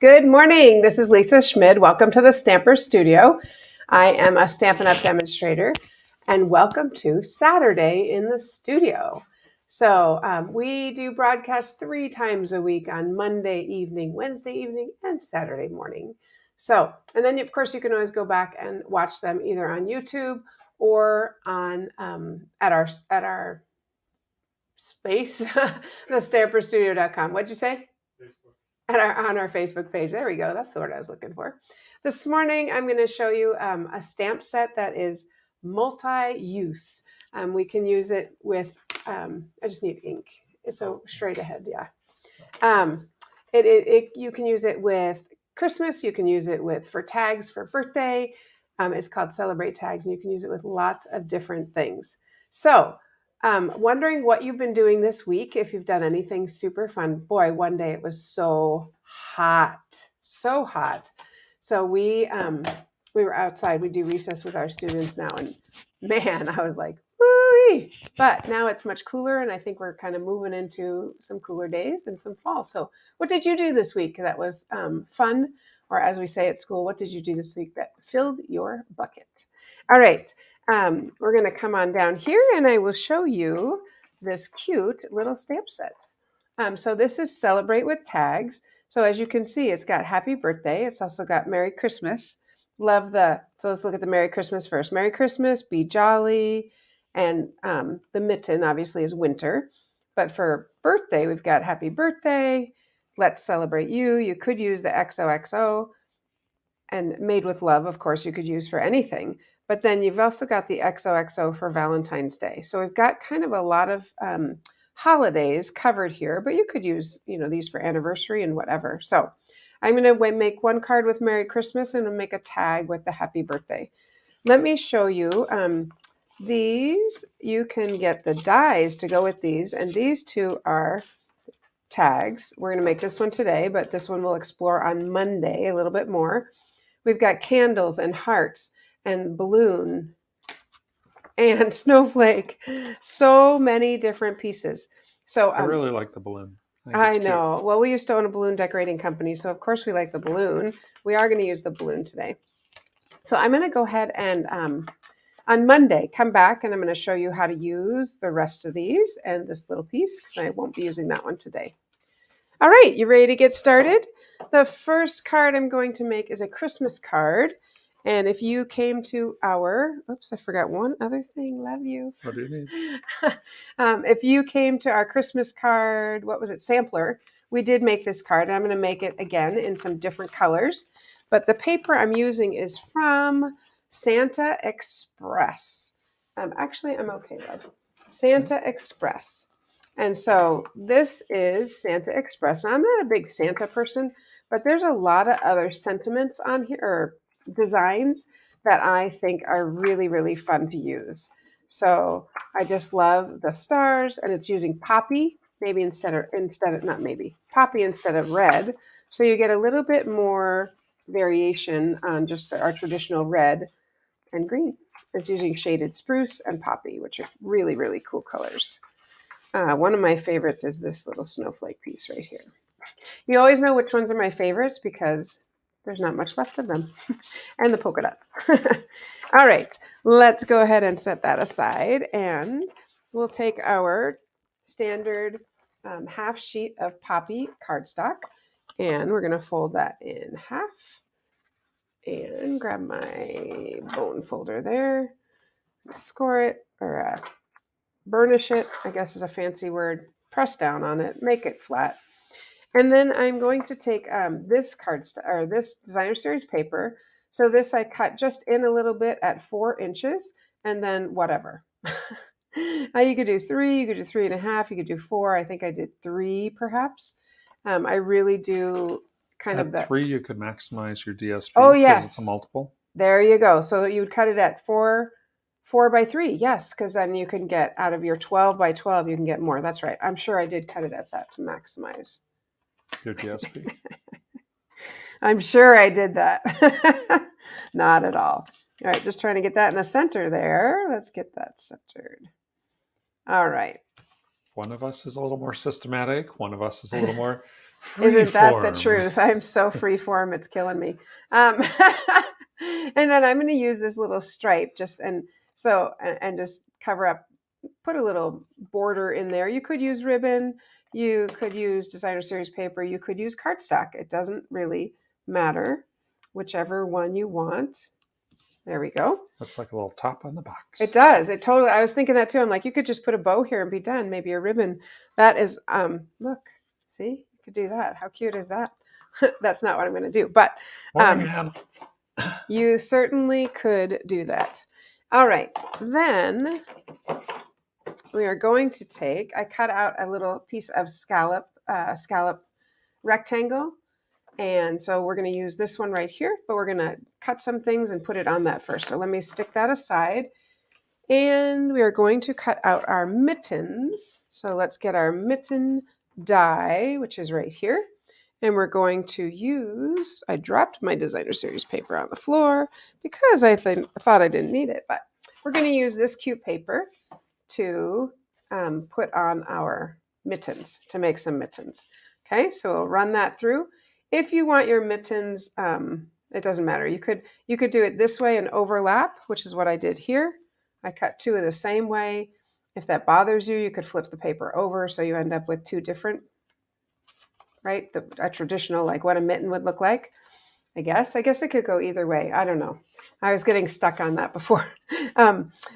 Good morning. This is Lisa Schmid. Welcome to the Stamper Studio. I am a Stampin' Up! Demonstrator, and welcome to Saturday in the studio. So we do broadcasts 3 times a week on Monday evening, Wednesday evening, and Saturday morning. So, and then of course you can always go back and watch them either on YouTube or on at our space, thestamperstudio.com. What'd you say? On our Facebook page. There we go. That's the word I was looking for. This morning, I'm going to show you a stamp set that is multi-use. We can use it with, I just need ink. It's so straight ahead, yeah. You can use it with Christmas. You can use it for tags for birthday. It's called Celebrate Tags, and you can use it with lots of different things. So, wondering what you've been doing this week, if you've done anything super fun. Boy, one day it was so hot. So we were outside. We do recess with our students now, and man, I was like, woo-wee. But now it's much cooler, and I think we're kind of moving into some cooler days and some fall. So what did you do this week that was fun? Or as we say at school, what did you do this week that filled your bucket? All right. We're going to come on down here and I will show you this cute little stamp set. So this is Celebrate with Tags. So as you can see, it's got Happy Birthday. It's also got Merry Christmas. So let's look at the Merry Christmas first. Merry Christmas, Be Jolly. And the mitten obviously is winter. But for birthday, we've got Happy Birthday, Let's Celebrate You. You could use the XOXO. And Made with Love, of course, you could use for anything. But then you've also got the XOXO for Valentine's Day. So we've got kind of a lot of holidays covered here, but you could use, these for anniversary and whatever. So I'm going to make one card with Merry Christmas and I'll make a tag with the Happy Birthday. Let me show you these. You can get the dies to go with these, and these two are tags. We're going to make this one today, but this one we'll explore on Monday a little bit more. We've got candles and hearts and balloon and snowflake. So many different pieces. So I really like the balloon. I know. Well, we used to own a balloon decorating company, so of course we like the balloon. We are going to use the balloon today. So I'm going to go ahead and on Monday come back and I'm going to show you how to use the rest of these and this little piece because I won't be using that one today. All right, you ready to get started? The first card I'm going to make is a Christmas card. And if you came to oops, I forgot one other thing. Love you. What do you need? If you came to our Christmas card, what was it? Sampler. We did make this card. I'm going to make it again in some different colors. But the paper I'm using is from Santa Express. Actually, I'm okay, love. Santa Express. And so this is Santa Express. Now, I'm not a big Santa person, but there's a lot of other sentiments on here, or designs that I think are really, really fun to use. So I just love the stars, and it's using poppy, poppy instead of red. So you get a little bit more variation on just our traditional red and green. It's using shaded spruce and poppy, which are really, really cool colors. One of my favorites is this little snowflake piece right here. You always know which ones are my favorites because there's not much left of them. And the polka dots. All right, let's go ahead and set that aside. And we'll take our standard half sheet of poppy cardstock. And we're going to fold that in half. And grab my bone folder there. Score it, or burnish it, I guess is a fancy word. Press down on it, make it flat. And then I'm going to take this this designer series paper. So this I cut just in a little bit at 4 inches, and then whatever. Now you could do 3, you could do 3.5, you could do 4. I think I did 3 perhaps. I really do kind of that. 3 you could maximize your DSP. Oh yes, it's a multiple. There you go. So you would cut it at 4 by 3, yes, because then you can get out of your 12 by 12, you can get more. That's right. I'm sure I did cut it at that to maximize your DSP. I'm sure I did that. Not at all. All right, just trying to get that in the center there. Let's get that centered. All right. One of us is a little more systematic. One of us is a little more Isn't that the Freeform. truth? I'm so free form, it's killing me. And then I'm going to use this little stripe and just cover up, put a little border in there. You could use ribbon, you could use designer series paper, you could use cardstock. It doesn't really matter, whichever one you want. There we go. Looks like a little top on the box. It does. It totally. I was thinking that too. I'm like, you could just put a bow here and be done. Maybe a ribbon. That is. Look. See, you could do that. How cute is that? That's not what I'm going to do, but Morning, Ann. you certainly could do that. All right. Then we are going to take. I cut out a little piece of scallop rectangle. And so we're going to use this one right here, but we're going to cut some things and put it on that first. So let me stick that aside. And we are going to cut out our mittens. So let's get our mitten die, which is right here. And we're going to use, I dropped my designer series paper on the floor because I thought I didn't need it, but we're going to use this cute paper to put on our mittens, to make some mittens. Okay, so we'll run that through. If you want your mittens, it doesn't matter. You could do it this way and overlap, which is what I did here. I cut two of the same way. If that bothers you, you could flip the paper over so you end up with two different, right? A traditional, like what a mitten would look like. I guess it could go either way. I don't know. I was getting stuck on that before.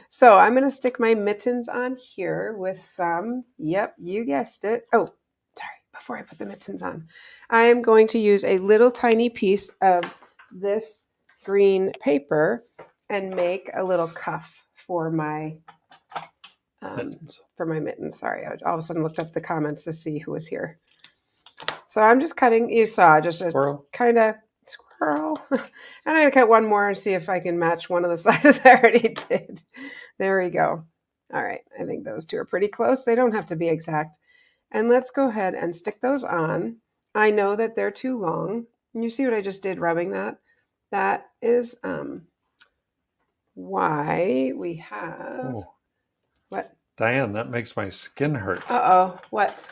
So I'm going to stick my mittens on here with some, yep, you guessed it. Oh, sorry, before I put the mittens on, I am going to use a little tiny piece of this green paper and make a little cuff for my mittens. Sorry, I all of a sudden looked up the comments to see who was here. So I'm just cutting, you saw, just a kind of squirrel. And I'm going to cut one more and see if I can match one of the sizes I already did. There we go. All right, I think those two are pretty close. They don't have to be exact. And let's go ahead and stick those on. I know that they're too long. You see what I just did rubbing that? That is why we have... Oh. What? Diane, that makes my skin hurt. Uh-oh, what?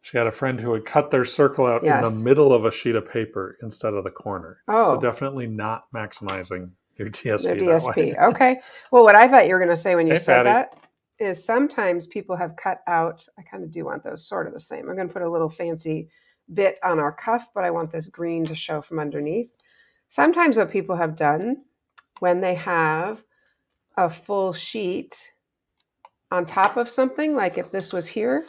She had a friend who would cut their circle out in the middle of a sheet of paper instead of the corner. Oh. So definitely not maximizing your DSP. Their DSP. Okay. Well, what I thought you were going to say when you said that is sometimes people have cut out, I kind of do want those sort of the same. I'm going to put a little fancy bit on our cuff, but I want this green to show from underneath. Sometimes what people have done when they have a full sheet on top of something, like if this was here,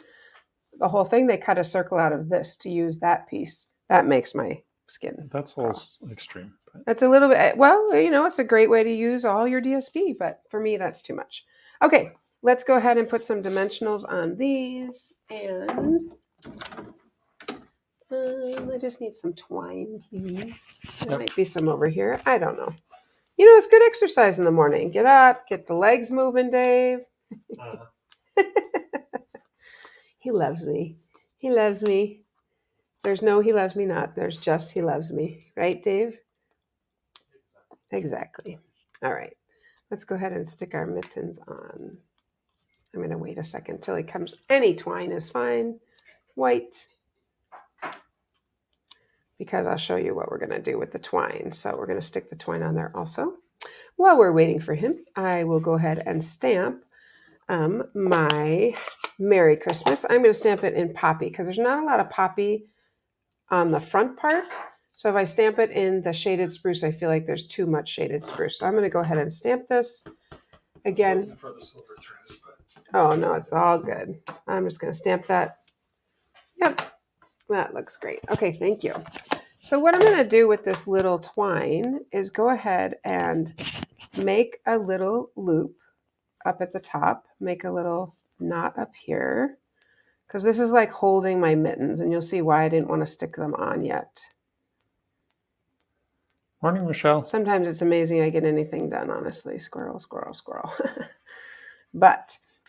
the whole thing, they cut a circle out of this to use that piece. That makes my skin. That's a little extreme. That's a little bit, well, you know, it's a great way to use all your DSP, but for me, that's too much. Okay, let's go ahead and put some dimensionals on these. And I just need some twine, please. There might be some over here. I don't know. You know, it's good exercise in the morning. Get up, get the legs moving, Dave. He loves me. He loves me. There's no he loves me not. There's just he loves me. Right, Dave? Exactly. All right. Let's go ahead and stick our mittens on. I'm going to wait a second till he comes. Any twine is fine. White. Because I'll show you what we're going to do with the twine. So we're going to stick the twine on there also. While we're waiting for him, I will go ahead and stamp my Merry Christmas. I'm going to stamp it in poppy because there's not a lot of poppy on the front part. So if I stamp it in the shaded spruce, I feel like there's too much shaded spruce. So I'm going to go ahead and stamp this again. Oh, no, it's all good. I'm just going to stamp that. Yep, that looks great. Okay, thank you. So what I'm going to do with this little twine is go ahead and make a little loop up at the top, make a little knot up here, because this is like holding my mittens, and you'll see why I didn't want to stick them on yet. Morning, Michelle. Sometimes it's amazing I get anything done, honestly. Squirrel, squirrel, squirrel.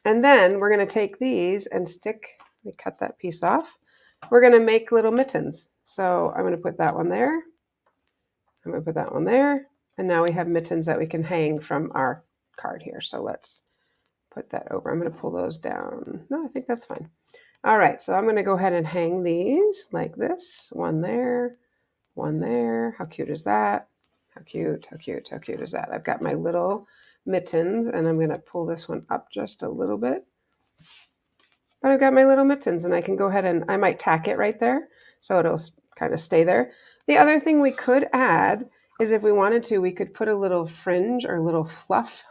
And then we're going to take these and stick, let me cut that piece off. We're going to make little mittens. So I'm going to put that one there. I'm going to put that one there. And now we have mittens that we can hang from our card here. So let's put that over. I'm going to pull those down. No, I think that's fine. All right, so I'm going to go ahead and hang these like this. One there, one there. How cute is that? How cute, how cute, how cute is that? I've got my little mittens, and I'm going to pull this one up just a little bit. But I've got my little mittens, and I can go ahead and I might tack it right there so it'll kind of stay there. The other thing we could add is if we wanted to, we could put a little fringe or a little fluff.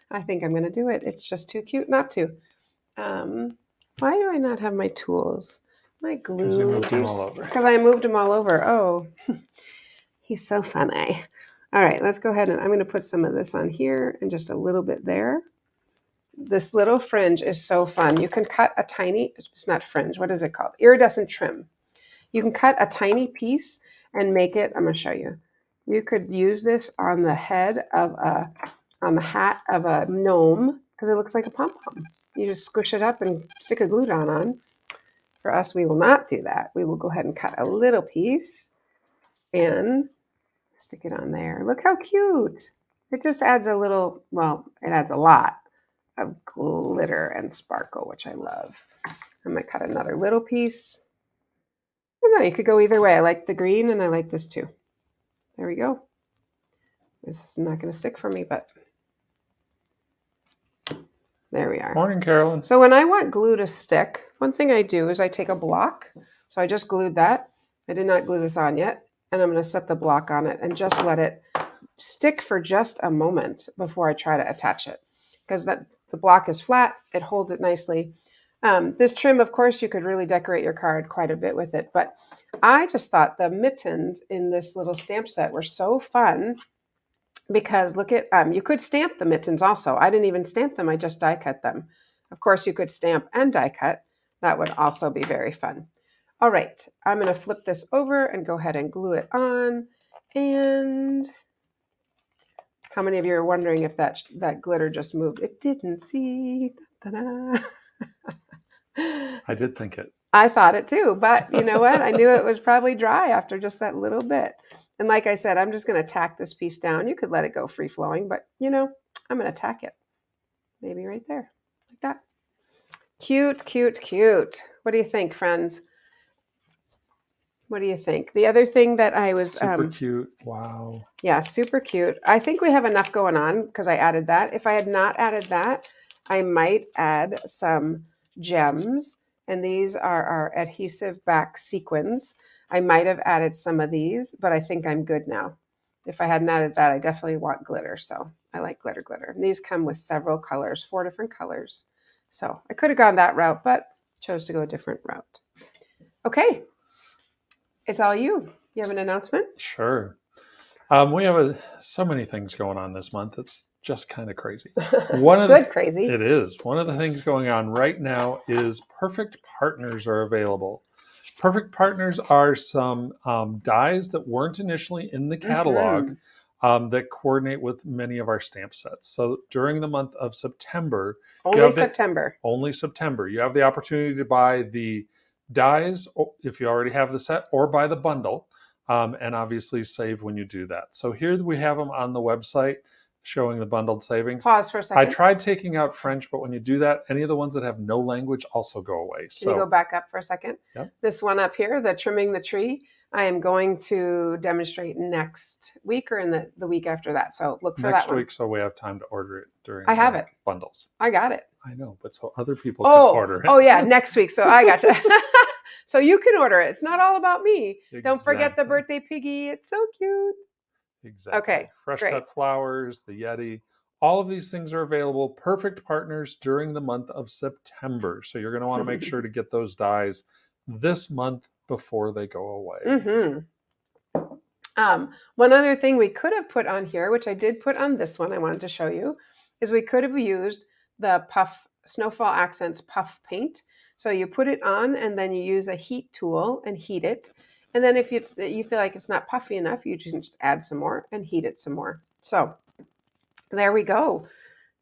I think I'm going to do it. It's just too cute not to. Why do I not have my tools? My glue. Because you moved them all over. Because I moved them all over. Oh, he's so funny. All right, let's go ahead and I'm going to put some of this on here and just a little bit there. This little fringe is so fun. You can cut a tiny, it's not fringe, what is it called? Iridescent trim. You can cut a tiny piece and make it, I'm going to show you. You could use this on the head of on the hat of a gnome because it looks like a pom-pom. You just squish it up and stick a glue dot on. For us, we will not do that. We will go ahead and cut a little piece and stick it on there. Look how cute. It just adds a little, well, it adds a lot of glitter and sparkle, which I love. I might cut another little piece. I don't know, you could go either way. I like the green and I like this too. There we go. This is not going to stick for me, but there we are. Morning, Carolyn. So when I want glue to stick, one thing I do is I take a block. So I just glued that. I did not glue this on yet. And I'm going to set the block on it and just let it stick for just a moment before I try to attach it. Because the block is flat, it holds it nicely. This trim, of course, you could really decorate your card quite a bit with it. But I just thought the mittens in this little stamp set were so fun. Because look at, you could stamp the mittens also. I didn't even stamp them, I just die cut them. Of course, you could stamp and die cut. That would also be very fun. All right, I'm going to flip this over and go ahead and glue it on. And how many of you are wondering if that glitter just moved? It didn't, see. Ta-da. I did think it. I thought it too, but you know what? I knew it was probably dry after just that little bit. And like I said, I'm just going to tack this piece down. You could let it go free flowing, but you know, I'm going to tack it. Maybe right there, like that. Cute, cute, cute. What do you think, friends? What do you think? The other thing that I was... Super cute. Wow. Yeah, super cute. I think we have enough going on because I added that. If I had not added that, I might add some gems. And these are our adhesive back sequins. I might have added some of these, but I think I'm good now. If I hadn't added that, I definitely want glitter. So I like glitter, glitter. And these come with several colors, 4 different colors. So I could have gone that route, but chose to go a different route. Okay. It's all you. You have an announcement? Sure. We have so many things going on this month. It's just kind of crazy. Crazy. It is. One of the things going on right now is Perfect Partners are available. Perfect Partners are some dies that weren't initially in the catalog that coordinate with many of our stamp sets. So during the month of September, only September, you have the opportunity to buy the dies if you already have the set, or buy the bundle, and obviously save when you do that. So here we have them on the website showing the bundled savings. Pause for a second. I tried taking out French, but when you do that, any of the ones that have no language also go away. Can you go back up for a second? Yep. This one up here, the trimming the tree, I am going to demonstrate next week or in the week after that. So look for that one. Next week, so we have time to order it during I have it. Bundles. I got it. I know, but so other people can order it. Oh, yeah, next week. So I got you. So you can order it. It's not all about me. Exactly. Don't forget the birthday piggy. It's so cute. Exactly. Okay, Fresh cut flowers, the Yeti. All of these things are available. Perfect Partners during the month of September. So you're going to want to make sure to get those dies this month before they go away. One other thing we could have put on here, which I did put on this one, I wanted to show you, is we could have used the Puff Snowfall Accents puff paint. So you put it on and then you use a heat tool and heat it. And then if you feel like it's not puffy enough, you just add some more and heat it some more. So there we go.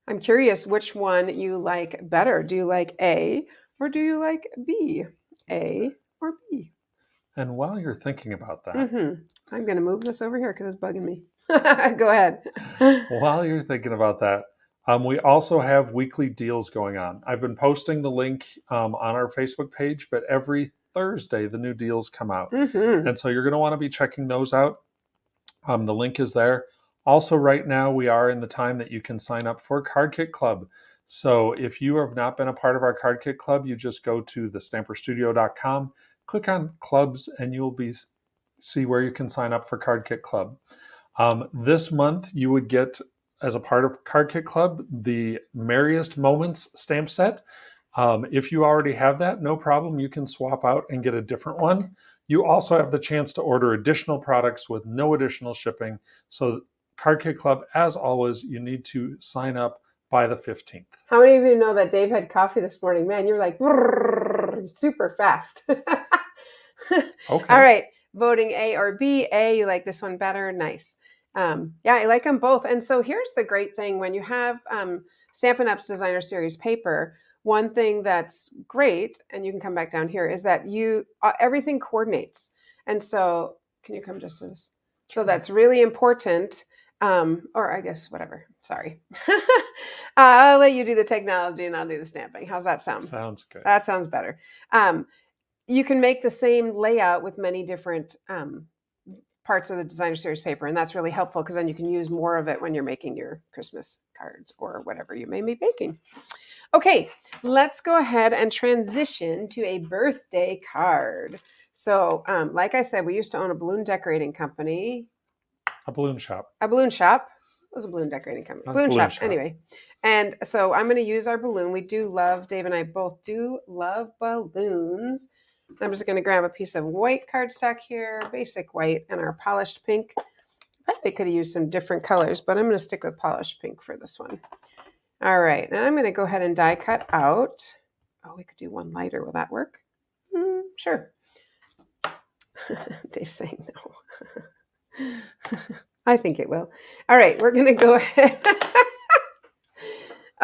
I'm curious which one you like better. Do you like A or do you like B? A or B? And while you're thinking about that, I'm going to move this over here because it's bugging me. Go ahead. While you're thinking about that, We also have weekly deals going on. I've been posting the link on our Facebook page, but every Thursday the new deals come out. Mm-hmm. And so you're going to want to be checking those out. The link is there. Also, right now, we are in the time that you can sign up for Card Kit Club. So if you have not been a part of our Card Kit Club, you just go to thestamperstudio.com, click on clubs, and you'll see where you can sign up for Card Kit Club. This month, you would get, as a part of Card Kit Club, the Merriest Moments stamp set. If you already have that, no problem. You can swap out and get a different one. You also have the chance to order additional products with no additional shipping. So Card Kit Club, as always, you need to sign up by the 15th. How many of you know that Dave had coffee this morning? Man, you're like super fast. Okay. All right. Voting A or B. A, you like this one better? Nice. Yeah, I like them both. And so here's the great thing. When you have Stampin' Up's Designer Series paper, one thing that's great, and you can come back down here, is that everything coordinates. And so, can you come just to this? So that's really important. Or I guess whatever. Sorry. I'll let you do the technology and I'll do the stamping. How's that sound? Sounds good. That sounds better. You can make the same layout with many different parts of the Designer Series paper, and that's really helpful because then you can use more of it when you're making your Christmas cards or whatever you may be baking. Okay, let's go ahead and transition to a birthday card. So, like I said, we used to own a balloon decorating company. A balloon shop. A balloon shop. It was a balloon decorating company. Balloon shop, anyway. And so I'm going to use our balloon. Dave and I both do love balloons. I'm just going to grab a piece of white cardstock here, basic white, and our polished pink. Probably could have used some different colors, but I'm going to stick with polished pink for this one. All right, and I'm going to go ahead and die cut out. Oh, we could do one lighter. Will that work? Sure. Dave's saying no. I think it will. All right, we're going to go ahead.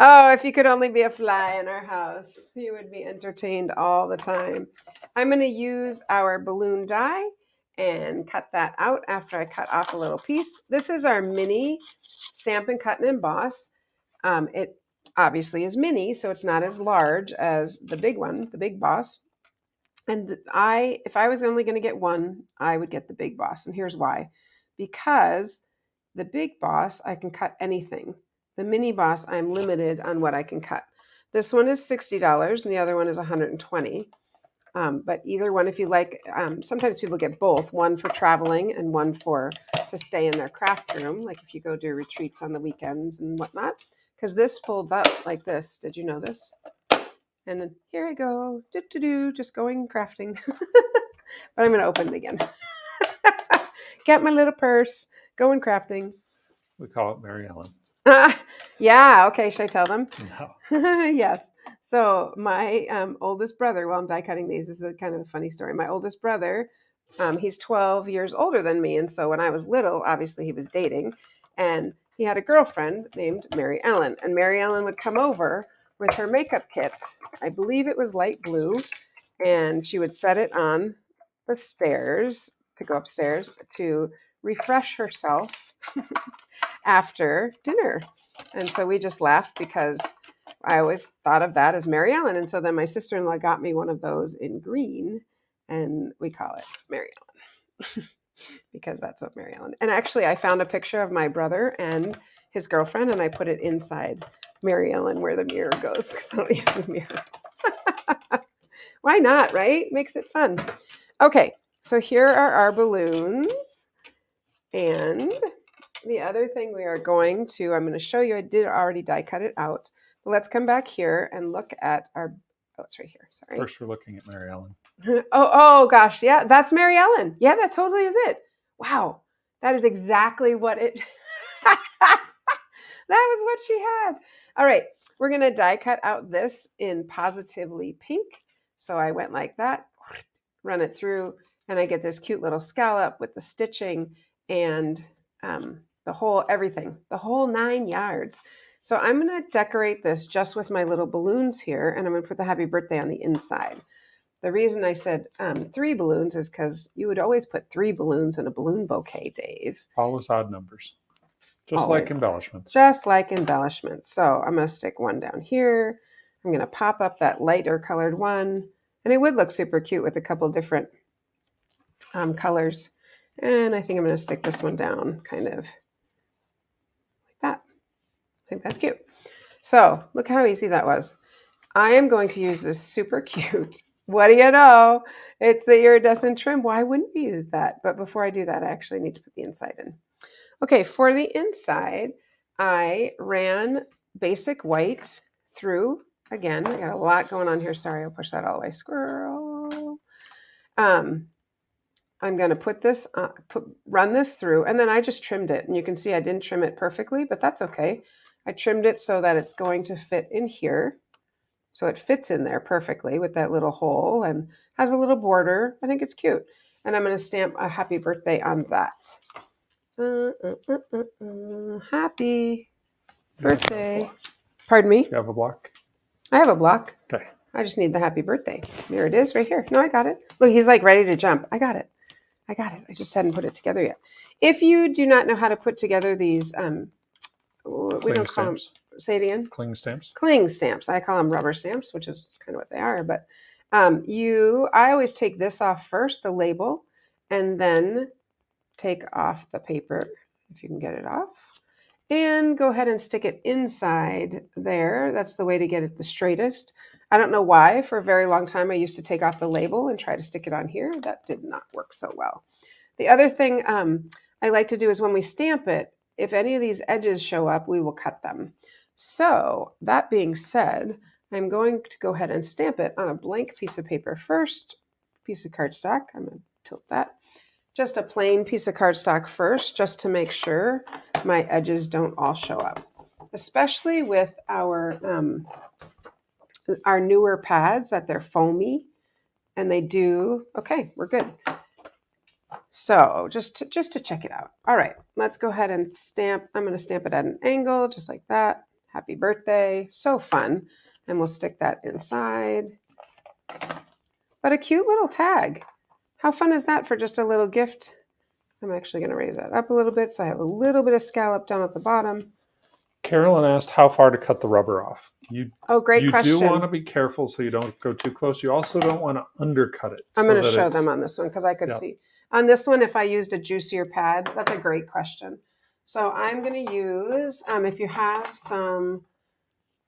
Oh, if you could only be a fly in our house, you would be entertained all the time. I'm going to use our balloon die and cut that out after I cut off a little piece. This is our mini Stampin' Cut and Emboss. It obviously is mini, so it's not as large as the big one, the Big Boss. And if I was only going to get one, I would get the Big Boss. And here's why. Because the Big Boss, I can cut anything. The Mini Boss, I'm limited on what I can cut. This one is $60 and the other one is $120. But either one, if you like, sometimes people get both, one for traveling and one to stay in their craft room, like if you go do retreats on the weekends and whatnot. Because this folds up like this. Did you know this? And then here I go, just going crafting. But I'm going to open it again. Get my little purse, going crafting. We call it Mary Ellen. Yeah, okay, should I tell them? No. Yes. So my oldest brother, while I'm die cutting these, this is a kind of a funny story. My oldest brother, he's 12 years older than me. And so when I was little, obviously he was dating. And he had a girlfriend named Mary Ellen. And Mary Ellen would come over with her makeup kit. I believe it was light blue. And she would set it on the stairs to go upstairs to refresh herself after dinner. And so we just laughed because I always thought of that as Mary Ellen. And so then my sister-in-law got me one of those in green, and we call it Mary Ellen because that's what Mary Ellen. And actually, I found a picture of my brother and his girlfriend, and I put it inside Mary Ellen where the mirror goes because I don't use the mirror. Why not, right? Makes it fun. Okay, so here are our balloons. And the other thing we are I'm going to show you, I did already die cut it out. But let's come back here and look at it's right here, sorry. First, we're looking at Mary Ellen. Oh gosh, yeah, that's Mary Ellen. Yeah, that totally is it. Wow, that is exactly what it, that was what she had. All right, we're going to die cut out this in Positively Pink. So I went like that, run it through, and I get this cute little scallop with the stitching and the whole 9 yards. So I'm going to decorate this just with my little balloons here, and I'm going to put the happy birthday on the inside. The reason I said 3 balloons is because you would always put 3 balloons in a balloon bouquet, Dave. Always odd numbers. Just Always. like embellishments. Just like embellishments. So I'm going to stick one down here. I'm going to pop up that lighter colored one. And it would look super cute with a couple different colors. And I think I'm going to stick this one down kind of like that. I think that's cute. So look how easy that was. I am going to use this super cute, what do you know? It's the iridescent trim. Why wouldn't we use that? But before I do that, I actually need to put the inside in. Okay, for the inside, I ran basic white through. Again, I got a lot going on here. Sorry, I'll push that all the way. Squirrel. I'm going to put this, run this through, and then I just trimmed it. And you can see I didn't trim it perfectly, but that's okay. I trimmed it so that it's going to fit in here. So it fits in there perfectly with that little hole and has a little border. I think it's cute. And I'm going to stamp a happy birthday on that. Happy birthday. Pardon me? You have a block? I have a block. Okay. I just need the happy birthday. There it is right here. No, I got it. Look, he's like ready to jump. I got it. I just hadn't put it together yet. If you do not know how to put together these, we don't call them, say it again. Cling stamps. Cling stamps. I call them rubber stamps, which is kind of what they are. But I always take this off first, the label, and then take off the paper, if you can get it off, and go ahead and stick it inside there. That's the way to get it the straightest. I don't know why. For a very long time, I used to take off the label and try to stick it on here. That did not work so well. The other thing I like to do is when we stamp it, if any of these edges show up, we will cut them. So that being said, I'm going to go ahead and stamp it on a blank piece of paper first, piece of cardstock. I'm going to tilt that. Just a plain piece of cardstock first, just to make sure my edges don't all show up, especially with our newer pads that they're foamy and they do. Okay, we're good. So just to check it out. All right, let's go ahead and stamp. I'm going to stamp it at an angle, just like that. Happy birthday. So fun. And we'll stick that inside. But a cute little tag. How fun is that for just a little gift? I'm actually going to raise that up a little bit so I have a little bit of scallop down at the bottom. Carolyn asked how far to cut the rubber off. Great question. You do want to be careful so you don't go too close. You also don't want to undercut it. I'm going to show them on this one because I could see. On this one, if I used a juicier pad, that's a great question. So I'm going to use, if you have some,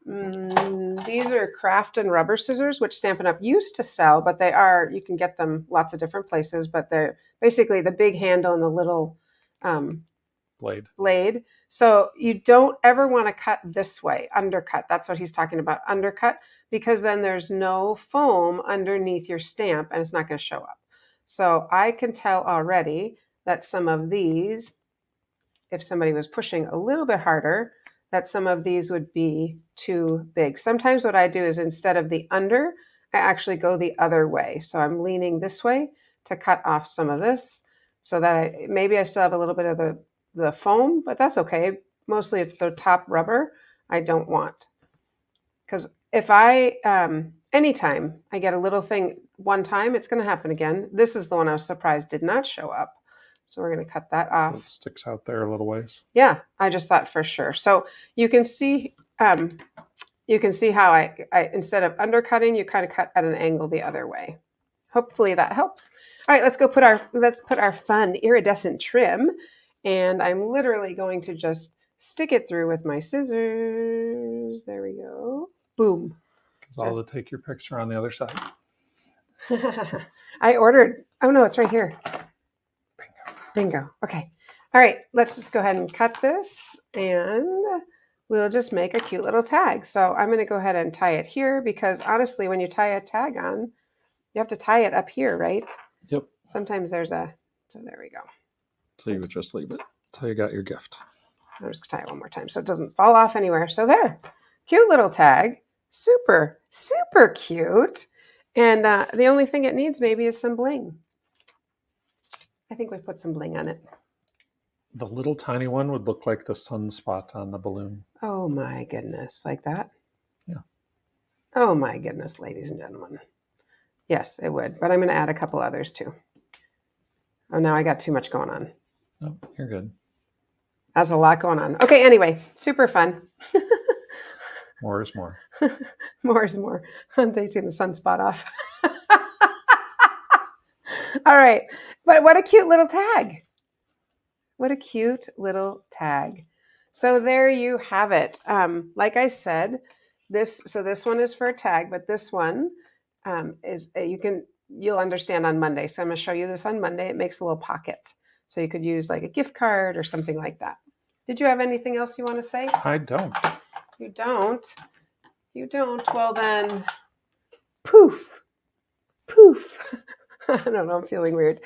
these are Craft and Rubber scissors, which Stampin' Up! Used to sell, but you can get them lots of different places, but they're basically the big handle and the little blade. So you don't ever want to cut this way, undercut. That's what he's talking about, undercut, because then there's no foam underneath your stamp and it's not going to show up. So I can tell already that some of these, if somebody was pushing a little bit harder, that some of these would be too big. Sometimes what I do is instead of the under, I actually go the other way. So I'm leaning this way to cut off some of this so that maybe I still have a little bit of the foam, but that's okay. Mostly it's the top rubber I don't want. Because if anytime I get a little thing one time, it's going to happen again. This is the one I was surprised did not show up. So we're going to cut that off. It sticks out there a little ways. Yeah, I just thought for sure. So you can see how I instead of undercutting, you kind of cut at an angle the other way. Hopefully that helps. All right, let's put our fun iridescent trim, and I'm literally going to just stick it through with my scissors. There we go. Boom. Because I'll take your picture on the other side. I ordered. Oh no, it's right here. Bingo. Okay. All right. Let's just go ahead and cut this and we'll just make a cute little tag. So I'm going to go ahead and tie it here because honestly, when you tie a tag on, you have to tie it up here, right? Yep. Sometimes so there we go. So you would just leave it until you got your gift. I'm just going to tie it one more time so it doesn't fall off anywhere. So there. Cute little tag. Super, super cute. And the only thing it needs maybe is some bling. I think we put some bling on it. The little tiny one would look like the sunspot on the balloon. Oh my goodness, like that? Yeah. Oh my goodness, ladies and gentlemen. Yes, it would, but I'm going to add a couple others too. Oh, now I got too much going on. No, you're good. That's a lot going on. Okay, anyway, super fun. More is more. More is more. I'm taking the sunspot off. All right. But what a cute little tag. What a cute little tag. So there you have it. Like I said, this one is for a tag, but this one is you'll understand on Monday. So I'm going to show you this on Monday. It makes a little pocket. So you could use like a gift card or something like that. Did you have anything else you want to say? I don't. You don't. You don't. Well then, poof, poof. I don't know. I'm feeling weird.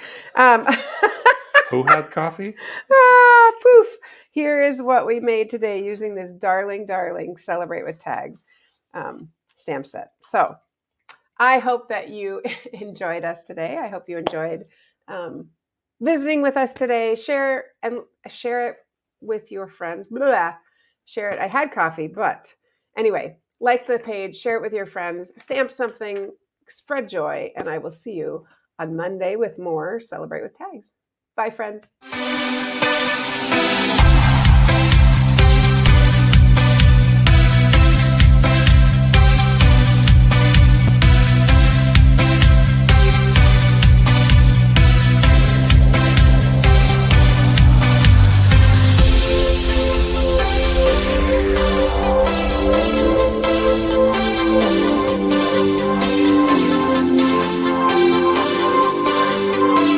Who had coffee? Poof. Here is what we made today using this darling Celebrate with Tags stamp set. So I hope that you enjoyed us today. I hope you enjoyed visiting with us today. Share it with your friends. Blah. Share it. I had coffee, but anyway, like the page, share it with your friends, stamp something, spread joy, and I will see you on Monday with more Celebrate with Tags. Bye, friends.